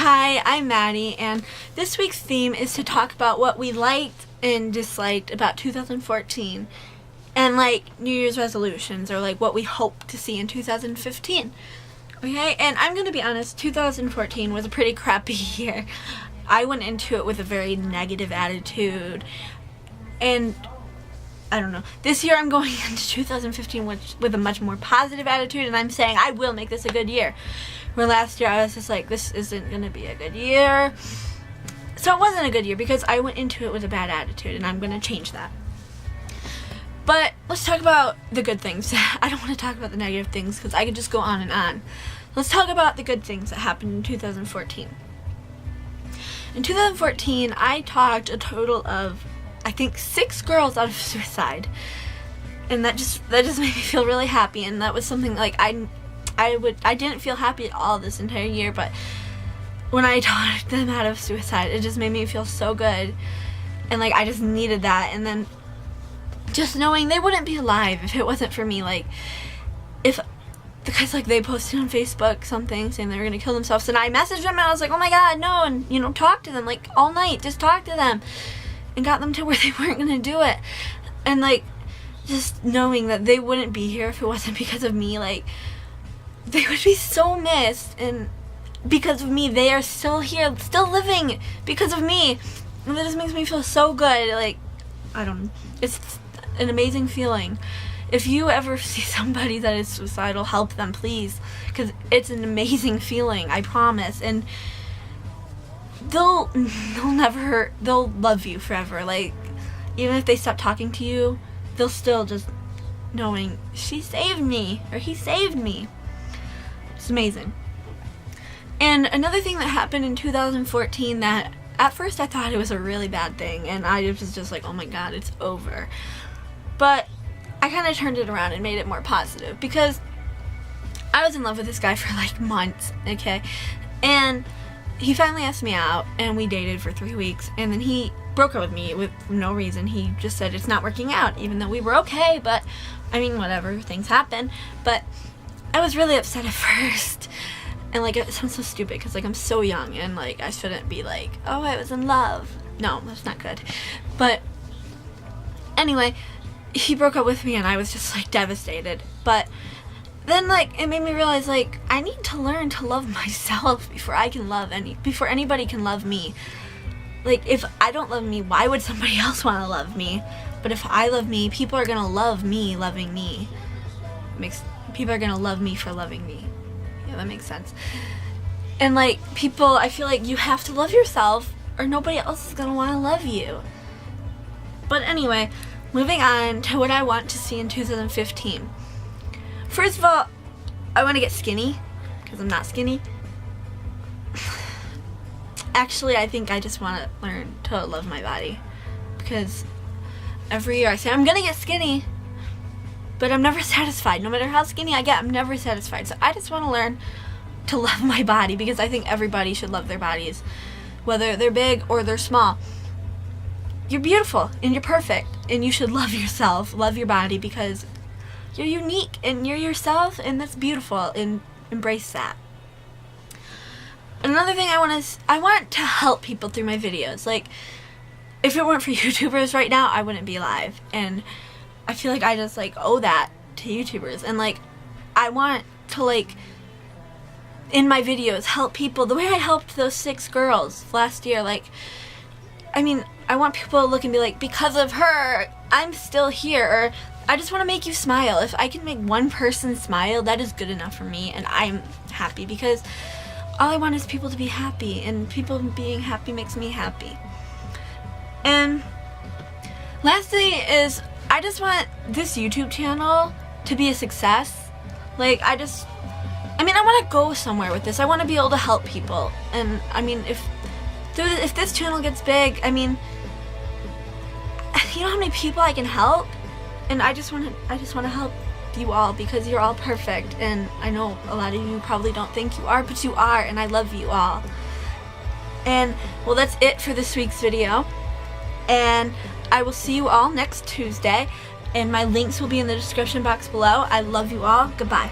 Hi, I'm Maddie, and this week's theme is to talk about what we liked and disliked about 2014 and like New Year's resolutions or like what we hope to see in 2015. Okay, and I'm gonna be honest, 2014 was a pretty crappy year. I went into it with a very negative attitude, and I don't know. This year I'm going into 2015 with a much more positive attitude, and I'm saying I will make this a good year. Where last year I was just like, this isn't going to be a good year. So it wasn't a good year because I went into it with a bad attitude, and I'm going to change that. But let's talk about the good things. I don't want to talk about the negative things because I could just go on and on. Let's talk about the good things that happened in 2014. In 2014, I talked a total of, I think, 6 girls out of suicide. And that just made me feel really happy, and that was something like I didn't feel happy at all this entire year, but when I talked them out of suicide, it just made me feel so good, and like I just needed that. And then just knowing they wouldn't be alive if it wasn't for me, like because like they posted on Facebook something saying they were gonna kill themselves, and I messaged them and I was like, oh my god, no, and talk to them like all night, just talk to them, and got them to where they weren't gonna do it. And like just knowing that they wouldn't be here if it wasn't because of me, like they would be so missed, and because of me they are still here, still living because of me, and that just makes me feel so good. Like, I don't know, it's an amazing feeling. If you ever see somebody that is suicidal, help them, please, because it's an amazing feeling, I promise. And they'll love you forever. Like, even if they stop talking to you, they'll still just knowing she saved me or he saved me. It's amazing. And another thing that happened in 2014 that at first I thought it was a really bad thing, and I was just like, oh my god, it's over. But I kind of turned it around and made it more positive, because I was in love with this guy for like months, okay? And he finally asked me out, and we dated for 3 weeks, and then he broke up with me with no reason. He just said it's not working out, even though we were okay, but I mean, whatever, things happen. But I was really upset at first, and like it sounds so stupid because like I'm so young, and like I shouldn't be like, oh, I was in love. No, that's not good. But anyway, he broke up with me, and I was just like devastated. But then like it made me realize like I need to learn to love myself before anybody can love me. Like, if I don't love me, why would somebody else want to love me? But if I love me, people are gonna love me loving me. People are gonna love me for loving me. Yeah, that makes sense. And like people, I feel like you have to love yourself or nobody else is gonna want to love you. But anyway, moving on to what I want to see in 2015. First of all, I want to get skinny, because I'm not skinny. Actually, I think I just want to learn to love my body, because every year I say I'm gonna get skinny, but I'm never satisfied. No matter how skinny I get, I'm never satisfied. So I just want to learn to love my body, because I think everybody should love their bodies, whether they're big or they're small. You're beautiful and you're perfect, and you should love yourself, love your body, because you're unique and you're yourself, and that's beautiful, and embrace that. Another thing I want to help people through my videos. Like, if it weren't for YouTubers right now, I wouldn't be alive, and I feel like I just like owe that to YouTubers. And like I want to, like, in my videos, help people the way I helped those 6 girls last year. Like, I mean, I want people to look and be like, because of her, I'm still here. Or I just want to make you smile. If I can make one person smile, that is good enough for me, and I'm happy, because all I want is people to be happy, and people being happy makes me happy. And lastly is, I just want this YouTube channel to be a success. Like, I want to go somewhere with this. I want to be able to help people. And I mean, if this channel gets big, I mean, you know how many people I can help? And I just want to help you all, because you're all perfect, and I know a lot of you probably don't think you are, but you are, and I love you all. And well, that's it for this week's video, and I will see you all next Tuesday, and my links will be in the description box below. I love you all. Goodbye.